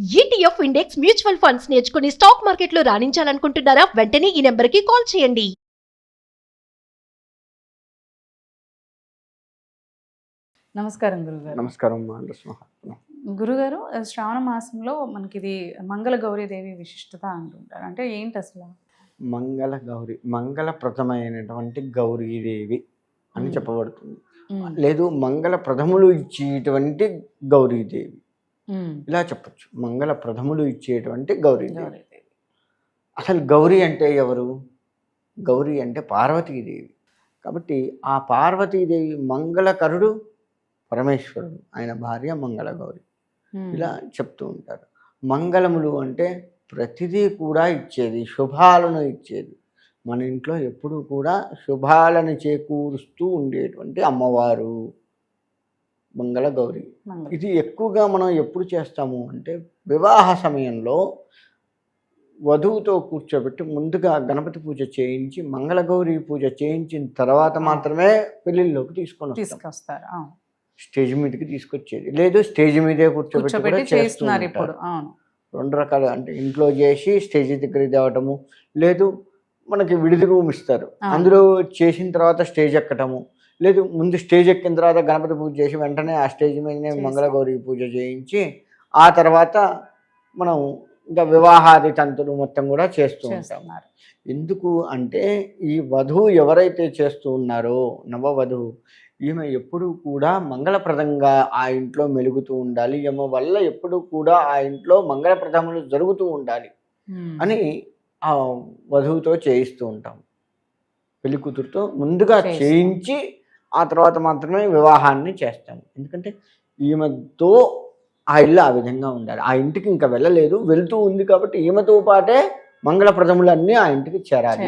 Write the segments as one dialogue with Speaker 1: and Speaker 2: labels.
Speaker 1: ETF index mutual funds నేర్చుకుని stock మార్కెట్లో రాణించాలనుకుంటున్నారా? వెంటనే ఈ నెంబర్కి కాల్ చేయండి.
Speaker 2: నమస్కారం గురుగారు.
Speaker 3: నమస్కారం.
Speaker 2: గురుగారు, శ్రావణ మాసంలో మనకి ఇది మంగళ గౌరీదేవి విశిష్టత అంటుంటారు. అంటే ఏంటి అసలు?
Speaker 3: మంగళ గౌరి, మంగళప్రదమైనటువంటి గౌరీదేవి అని చెప్పబడుతుంది. లేదు, మంగళ ప్రథములు ఇచ్చేటువంటి గౌరీదేవి, ఇలా చెప్పచ్చు. మంగళ ప్రథములు ఇచ్చేటువంటి గౌరీదేవి. అసలు గౌరీ అంటే ఎవరు? గౌరీ అంటే పార్వతీదేవి. కాబట్టి ఆ పార్వతీదేవి మంగళకరుడు పరమేశ్వరుడు, ఆయన భార్య మంగళ గౌరి, ఇలా చెప్తూ ఉంటారు. మంగళములు అంటే ప్రతిదీ కూడా ఇచ్చేది, శుభాలను ఇచ్చేది. మన ఇంట్లో ఎప్పుడూ కూడా శుభాలను చేకూరుస్తూ ఉండేటువంటి అమ్మవారు మంగళ గౌరి. ఇది ఎక్కువగా మనం ఎప్పుడు చేస్తాము అంటే వివాహ సమయంలో వధువుతో కూర్చోబెట్టి ముందుగా గణపతి పూజ చేయించి మంగళగౌరి పూజ చేయించిన తర్వాత మాత్రమే పెళ్ళిళ్ళలోకి తీసుకొస్తారు. స్టేజ్ మీదకి తీసుకొచ్చేది లేదు, స్టేజ్ మీదే కూర్చోబెట్టి చేస్తున్నారు ఇప్పుడు. రెండు రకాలు, అంటే ఇంట్లో చేసి స్టేజ్ దగ్గరికి తేవటము, లేదు మనకి విడిది రూమ్ ఇస్తారు, అందులో చేసిన తర్వాత స్టేజ్ ఎక్కటము, లేదు ముందు స్టేజ్ ఎక్కిన తర్వాత గణపతి పూజ చేసి వెంటనే ఆ స్టేజ్ మీదనే మంగళగౌరి పూజ చేయించి ఆ తర్వాత మనం ఇంకా వివాహాది తంతులు మొత్తం కూడా చేస్తూ ఉంటాం. ఎందుకు అంటే ఈ వధువు ఎవరైతే చేస్తూ ఉన్నారో నవవధువు, ఈమె ఎప్పుడూ కూడా మంగళప్రదంగా ఆ ఇంట్లో మెలుగుతూ ఉండాలి, ఈమె వల్ల ఎప్పుడూ కూడా ఆ ఇంట్లో మంగళప్రదములు జరుగుతూ ఉండాలి అని ఆ వధువుతో చేయిస్తూ ఉంటాం. పెళ్లి కూతురుతో ముందుగా చేయించి ఆ తర్వాత మాత్రమే వివాహాన్ని చేస్తాము. ఎందుకంటే ఈమెతో ఆ ఇల్లు ఆ విధంగా ఉండాలి. ఆ ఇంటికి ఇంకా వెళ్ళలేదు, వెళ్తూ ఉంది కాబట్టి ఈమెతో పాటే మంగళప్రదములన్నీ ఆ ఇంటికి చేరాలి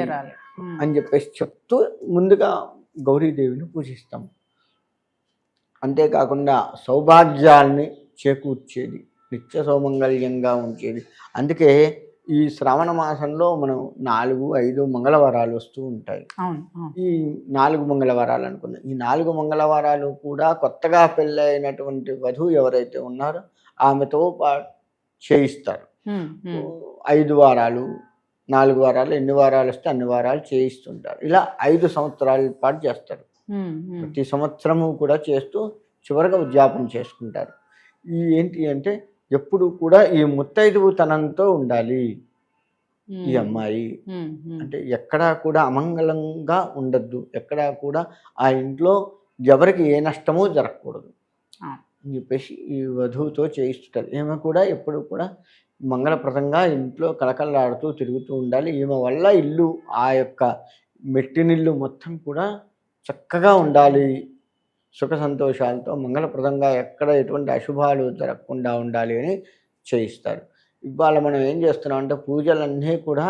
Speaker 3: అని చెప్పేసి చెప్తూ ముందుగా గౌరీదేవిని పూజిస్తాం. అంతేకాకుండా సౌభాగ్యాల్ని చేకూర్చేది, నిత్య సౌమంగళ్యంగా ఉంచేది. అందుకే ఈ శ్రావణ మాసంలో మనం 4-5 మంగళవారాలు వస్తూ ఉంటాయి. ఈ 4 మంగళవారాలు అనుకుందాం. ఈ 4 మంగళవారాలు కూడా కొత్తగా పెళ్ళైనటువంటి వధువు ఎవరైతే ఉన్నారో ఆమెతో పాటు చేయిస్తారు. 5 వారాలు 4 వారాలు, ఎన్ని వారాలు వస్తే అన్ని వారాలు చేయిస్తుంటారు. ఇలా 5 సంవత్సరాల పాటు చేస్తారు. ప్రతి సంవత్సరము కూడా చేస్తూ చివరిగా ఉద్యాపన చేసుకుంటారు. ఈ ఏంటి అంటే ఎప్పుడు కూడా ఈ ముత్తైదువుతనంతో ఉండాలి ఈ అమ్మాయి. అంటే ఎక్కడా కూడా అమంగళంగా ఉండద్దు, ఎక్కడా కూడా ఆ ఇంట్లో ఎవరికి ఏ నష్టమూ జరగకూడదు అని చెప్పేసి ఈ వధువుతో చేయిస్తుంటారు. ఈమె కూడా ఎప్పుడు కూడా మంగళప్రదంగా ఇంట్లో కలకలలాడుతూ తిరుగుతూ ఉండాలి. ఈమె వల్ల ఇల్లు, ఆ యొక్క మెట్టినిల్లు మొత్తం కూడా చక్కగా ఉండాలి, సుఖ సంతోషాలతో మంగళప్రదంగా ఎక్కడ ఎటువంటి అశుభాలు జరగకుండా ఉండాలి అని చేయిస్తారు. ఇవాళ మనం ఏం చేస్తున్నాం అంటే పూజలన్నీ కూడా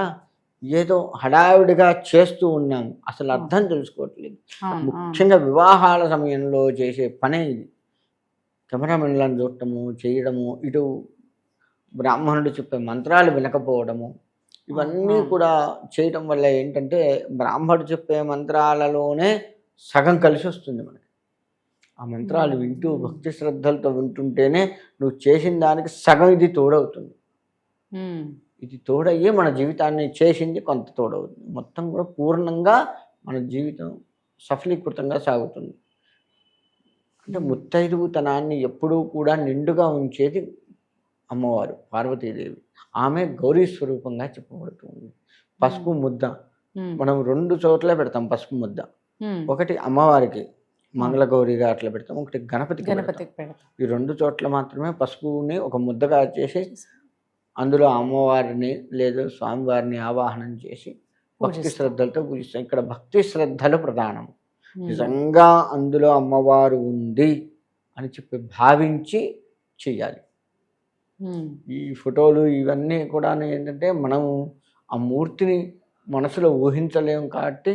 Speaker 3: ఏదో హడావిడిగా చేస్తూ ఉన్నాము, అసలు అర్థం తెలుసుకోవట్లేదు. ముఖ్యంగా వివాహాల సమయంలో చేసే పనే ఇది. కెమెరామెన్లను చూడటము, చేయడము, ఇటు బ్రాహ్మణుడు చెప్పే మంత్రాలు వినకపోవడము, ఇవన్నీ కూడా చేయడం వల్ల ఏంటంటే బ్రాహ్మణుడు చెప్పే మంత్రాలలోనే సగం కలిసి వస్తుంది మనకి. ఆ మంత్రాలు వింటూ భక్తి శ్రద్ధలతో వింటుంటేనే నువ్వు చేసిన దానికి సగం ఇది తోడవుతుంది. ఇది తోడయ్యి మన జీవితాన్ని చేసింది కొంత తోడవుతుంది. మొత్తం కూడా పూర్ణంగా మన జీవితం సఫలీకృతంగా సాగుతుంది. అంటే ముత్తైదువుతనాన్ని ఎప్పుడూ కూడా నిండుగా ఉంచేది అమ్మవారు పార్వతీదేవి. ఆమె గౌరీ స్వరూపంగా చెప్పబడుతుంది. పసుపు ముద్ద మనం 2 చోట్ల పెడతాం. పసుపు ముద్ద ఒకటి అమ్మవారికి మంగళగౌరిగా అట్లా పెడతాం, ఒకటి గణపతికి పెడతాం. ఈ 2 చోట్ల మాత్రమే పసుపుని ఒక ముద్దగా చేసి అందులో అమ్మవారిని లేదా స్వామివారిని ఆవాహనం చేసి భక్తి శ్రద్ధలతో పూజిస్తాం. ఇక్కడ భక్తి శ్రద్ధలు ప్రధానం. నిజంగా అందులో అమ్మవారు ఉంది అని చెప్పి భావించి చెయ్యాలి. ఈ ఫోటోలు ఇవన్నీ కూడా ఏంటంటే మనం ఆ మూర్తిని మనసులో ఊహించలేము కాబట్టి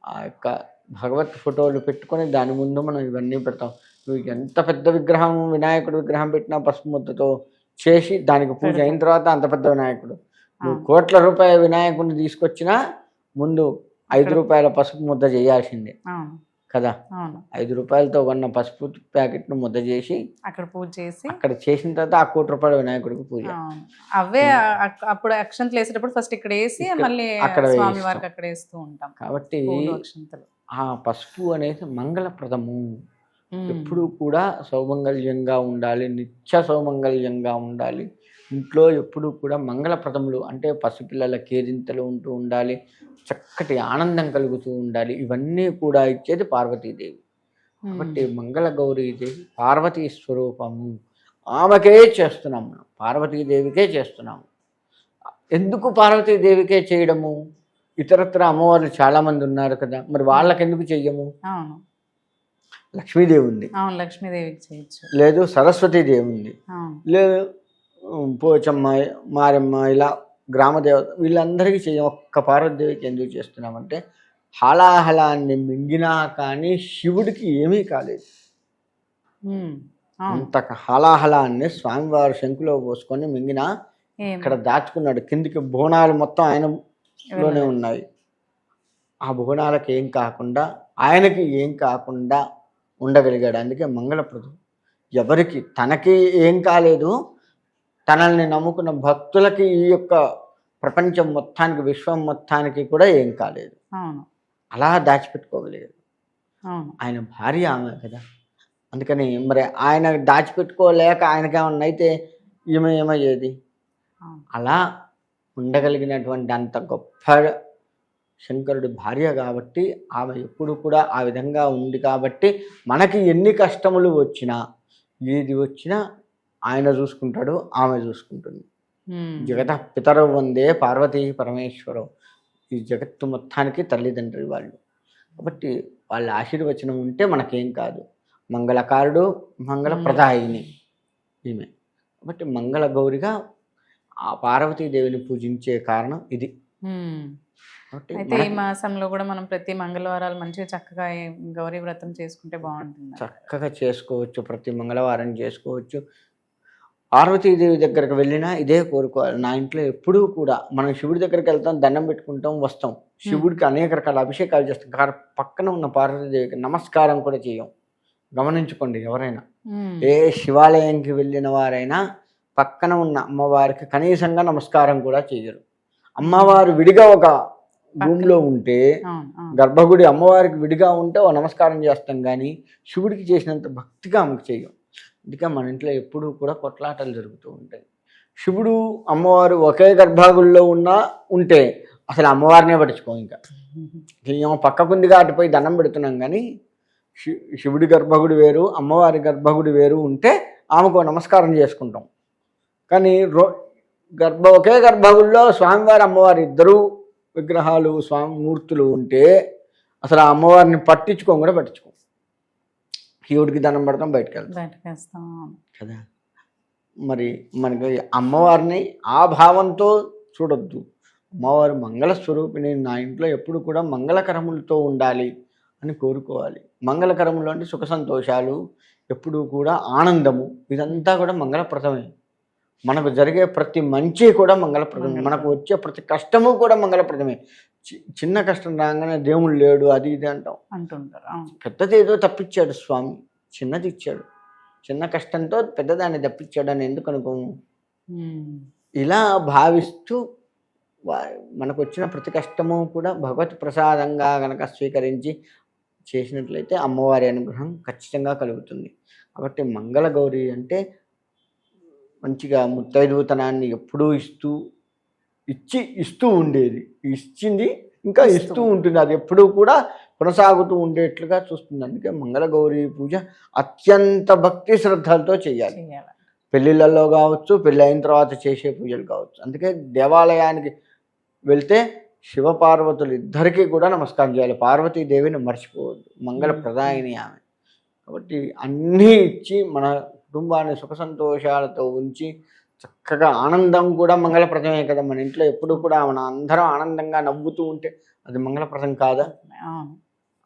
Speaker 3: ఆ యొక్క భగవత్ ఫోటోలు పెట్టుకొని దాని ముందు మనం ఇవన్నీ పెడతాం. నువ్వు ఎంత పెద్ద విగ్రహం, వినాయకుడు విగ్రహం పెట్టినా పసుపు ముద్దతో చేసి దానికి పూజ అయిన తర్వాత అంత పెద్ద వినాయకుడు, నువ్వు కోట్ల రూపాయల వినాయకుడిని తీసుకొచ్చినా ముందు 5 రూపాయల పసుపు ముద్ద చేయాల్సిందే. కదా.
Speaker 2: అవును.
Speaker 3: 5 రూపాయలతో కొన్న పసుపు ప్యాకెట్ను ముద్ద చేసి
Speaker 2: అక్కడ పూజ చేసి
Speaker 3: అక్కడ చేసిన తర్వాత ఆ 1 కోటి రూపాయల వినాయకుడికి పూజ.
Speaker 2: అవును. అవే అప్పుడు అక్షంతలు వేసేటప్పుడు ఫస్ట్ ఇక్కడ వేసి మళ్ళీ
Speaker 3: అక్కడ
Speaker 2: స్వామి
Speaker 3: వేయిస్తాం.
Speaker 2: వారికి అక్కడ వేస్తూ ఉంటాం
Speaker 3: కాబట్టి
Speaker 2: పూలు అక్షంతలు.
Speaker 3: ఆ పసుపు అనేది మంగళప్రదము. ఎప్పుడూ కూడా సౌమంగళ్యంగా ఉండాలి, నిత్య సౌమంగళ్యంగా ఉండాలి. ఇంట్లో ఎప్పుడూ కూడా మంగళప్రదములు అంటే పసిపిల్లల కేరింతలు ఉంటూ ఉండాలి, చక్కటి ఆనందం కలుగుతూ ఉండాలి. ఇవన్నీ కూడా ఇచ్చేది పార్వతీదేవి. కాబట్టి మంగళ గౌరీదేవి పార్వతీ స్వరూపము. ఆమెకే చేస్తున్నాం మనం, పార్వతీదేవికే చేస్తున్నాము. ఎందుకు పార్వతీదేవికే చేయడము? ఇతరత్ర అమ్మవారు చాలామంది ఉన్నారు కదా, మరి వాళ్ళకెందుకు చెయ్యము?
Speaker 2: అవును.
Speaker 3: లక్ష్మీదేవి ఉంది,
Speaker 2: అవును, లక్ష్మీదేవికి చేయొచ్చు.
Speaker 3: లేదు సరస్వతీదేవి ఉంది,
Speaker 2: అవును.
Speaker 3: లేదు పోచమ్మ, మారమ్మ, ఇలా గ్రామదేవత, వీళ్ళందరికీ చెయ్యం. ఒక్క పార్వతీదేవికి ఎందుకు చేస్తున్నామంటే హలాహలాన్ని మింగినా కానీ శివుడికి ఏమీ కాలేదు. అంత హలాహలాన్ని స్వామివారు శంకులో పోసుకొని మింగినా ఇక్కడ దాచుకున్నాడు. కిందికి బోనాలు మొత్తం ఆయనలోనే ఉన్నాయి. ఆ బోనాలకి ఏం కాకుండా, ఆయనకి ఏం కాకుండా ఉండగలిగాడు. అందుకే మంగళప్రదం. ఎవరికి తనకి ఏం కాలేదు, తనల్ని నమ్ముకున్న భక్తులకి, ఈ యొక్క ప్రపంచం మొత్తానికి, విశ్వం మొత్తానికి కూడా ఏం కాలేదు. అలా దాచిపెట్టుకోగలిగాడు. ఆయన భార్య ఆమె కదా. అందుకని మరి ఆయన దాచిపెట్టుకోలేక ఆయనకేమన్నా అయితే ఈమె ఏమయ్యేది? అలా ఉండగలిగినటువంటి అంత గొప్ప శంకరుడి భార్య కాబట్టి ఆమె ఎప్పుడు కూడా ఆ విధంగా ఉంది. కాబట్టి మనకి ఎన్ని కష్టములు వచ్చినా, ఏది వచ్చినా ఆయన చూసుకుంటాడు, ఆమె చూసుకుంటుంది. జగత పితరౌ వందే పార్వతీ పరమేశ్వరం. ఈ జగత్తు మొత్తానికి తల్లిదండ్రి వాళ్ళు. కాబట్టి వాళ్ళ ఆశీర్వచనం ఉంటే మనకేం కాదు. మంగళకారుడు, మంగళప్రదాయిని ఈమె. కాబట్టి మంగళ గౌరిగా ఆ పార్వతీదేవిని పూజించే కారణం ఇది.
Speaker 2: అయితే ఈ మాసంలో కూడా మనం ప్రతి మంగళవారాలు మంచిగా చక్కగా గౌరీ వ్రతం చేసుకుంటే బాగుంటుంది.
Speaker 3: చక్కగా చేసుకోవచ్చు, ప్రతి మంగళవారం చేసుకోవచ్చు. పార్వతీదేవి దగ్గరకు వెళ్ళినా ఇదే కోరుకోవాలి. నా ఇంట్లో ఎప్పుడూ కూడా మనం శివుడి దగ్గరికి వెళ్తాం, దండం పెట్టుకుంటాం, వస్తాం. శివుడికి అనేక రకాల అభిషేకాలు చేస్తాం. కానీ పక్కన ఉన్న పార్వతీదేవికి నమస్కారం కూడా చేయం. గమనించుకోండి, ఎవరైనా ఏ శివాలయంకి వెళ్ళిన వారైనా పక్కన ఉన్న అమ్మవారికి కనీసంగా నమస్కారం కూడా చేయరు. అమ్మవారు విడిగా ఒక భూమిలో ఉంటే, గర్భగుడి అమ్మవారికి విడిగా ఉంటే ఓ నమస్కారం చేస్తాం, కానీ శివుడికి చేసినంత భక్తిగా ఆమెకు చేయం. అందుకే మన ఇంట్లో ఎప్పుడూ కూడా కొట్లాటలు జరుగుతూ ఉంటాయి. శివుడు అమ్మవారు ఒకే గర్భాగుడిలో ఉంటే అసలు అమ్మవారినే పట్టించుకోం. ఇంకా ఏమో పక్కకుందిగా అటుపై దండం పెడుతున్నాం, కానీ శివుడి గర్భగుడి వేరు, అమ్మవారి గర్భగుడి వేరు ఉంటే ఆమెకు నమస్కారం చేసుకుంటాం. కానీ ఒకే గర్భగుడిలో స్వామివారి అమ్మవారి ఇద్దరు విగ్రహాలు, స్వామి మూర్తులు ఉంటే అసలు ఆ అమ్మవారిని పట్టించుకోం కూడా పట్టించుకోం. శివుడికి దండం పెడతాం, బయటకు వెళ్తాం కదా. మరి మనకి అమ్మవారిని ఆ భావంతో చూడొద్దు. అమ్మవారు మంగళస్వరూపిణి, నా ఇంట్లో ఎప్పుడు కూడా మంగళకరములతో ఉండాలి అని కోరుకోవాలి. మంగళకరములు అంటే సుఖ సంతోషాలు, ఎప్పుడూ కూడా ఆనందము, ఇదంతా కూడా మంగళప్రదమే. మనకు జరిగే ప్రతి మంచి కూడా మంగళప్రదమే. మనకు వచ్చే ప్రతి కష్టము కూడా మంగళప్రదమే. చిన్న కష్టం రాగానే దేవుడు లేడు, అది ఇది అంటుంటారు. పెద్దది ఏదో తప్పించాడు స్వామి, చిన్నది ఇచ్చాడు. చిన్న కష్టంతో పెద్దదాన్ని తప్పించాడు అని ఎందుకు అనుకోము? ఇలా భావిస్తూ మనకు వచ్చిన ప్రతి కష్టము కూడా భగవత్ ప్రసాదంగా కనుక స్వీకరించి చేసినట్లయితే అమ్మవారి అనుగ్రహం ఖచ్చితంగా కలుగుతుంది. కాబట్టి మంగళ గౌరి అంటే మంచిగా ముత్తైదుతనాన్ని ఎప్పుడూ ఇస్తూ ఉండేది, ఇచ్చింది ఇంకా ఇస్తూ ఉంటుంది. అది ఎప్పుడూ కూడా కొనసాగుతూ ఉండేట్లుగా చూస్తుంది. అందుకే మంగళ గౌరీ పూజ అత్యంత భక్తి శ్రద్ధలతో చేయాలి. పెళ్ళిళ్ళల్లో కావచ్చు, పెళ్ళి అయిన తర్వాత చేసే పూజలు కావచ్చు. అందుకే దేవాలయానికి వెళ్తే శివపార్వతులు ఇద్దరికీ కూడా నమస్కారం చేయాలి. పార్వతీదేవిని మర్చిపోవద్దు, మంగళప్రదాయిని ఆమె. కాబట్టి అన్నీ ఇచ్చి మన కుటుంబాన్ని సుఖ సంతోషాలతో ఉంచి చక్కగా ఆనందం కూడా మంగళప్రదమే కదా. మన ఇంట్లో ఎప్పుడు కూడా మన అందరం ఆనందంగా నవ్వుతూ ఉంటే అది మంగళప్రదం కాదా?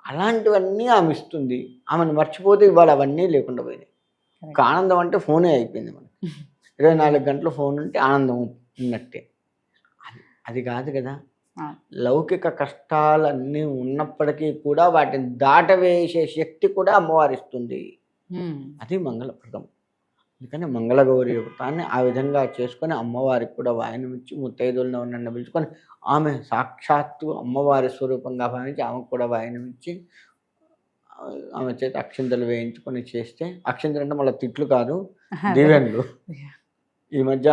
Speaker 3: అలాంటివన్నీ ఆమె ఇస్తుంది. ఆమెను మర్చిపోతే ఇవాళ అవన్నీ లేకుండా పోయినాయి. ఒక ఆనందం అంటే ఫోనే అయిపోయింది మనకి. 24 గంటలు ఫోన్ ఉంటే ఆనందం ఉన్నట్టే. అది కాదు కదా.
Speaker 2: ఆ.
Speaker 3: లౌకిక కష్టాలన్నీ ఉన్నప్పటికీ కూడా వాటిని దాటవేసే శక్తి కూడా అమ్మవారు ఇస్తుంది. అది మంగళప్రదం. అందుకని మంగళగౌరి వ్రతాన్ని ఆ విధంగా చేసుకొని అమ్మవారికి కూడా వాయనం ఇచ్చి ముత్తైదులను నన్ను పిలుచుకొని ఆమె సాక్షాత్తు అమ్మవారి స్వరూపంగా భావించి ఆమెకు కూడా వాయనం ఇచ్చి ఆమె చేత అక్షింతలు వేయించుకొని చేస్తే, అక్షింతలు అంటే మళ్ళీ తిట్లు కాదు, దీవెనలు. ఈ మధ్య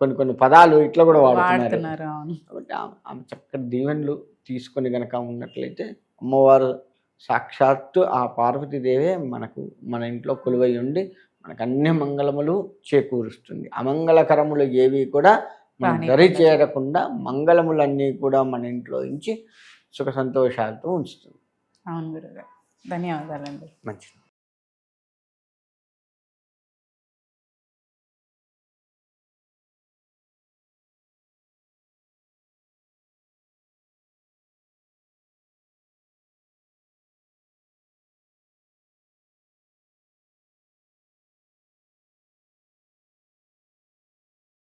Speaker 3: కొన్ని పదాలు ఇట్లా కూడా వాడుతున్నారు. కాబట్టి ఆమె చక్కటి దీవెనలు తీసుకొని గనక ఉన్నట్లయితే అమ్మవారు సాక్షాత్తు ఆ పార్వతీదేవే మన ఇంట్లో కొలువై ఉండి మనకు అన్ని మంగళములు చేకూరుస్తుంది. అమంగళకరములు ఏవి కూడా మనం దరి చేరకుండా మంగళములన్నీ కూడా మన ఇంట్లో ఉంచి సుఖ సంతోషాలతో ఉంచుతుంది.
Speaker 2: అవును గురుగారు, ధన్యవాదాలండి.
Speaker 3: మంచిది.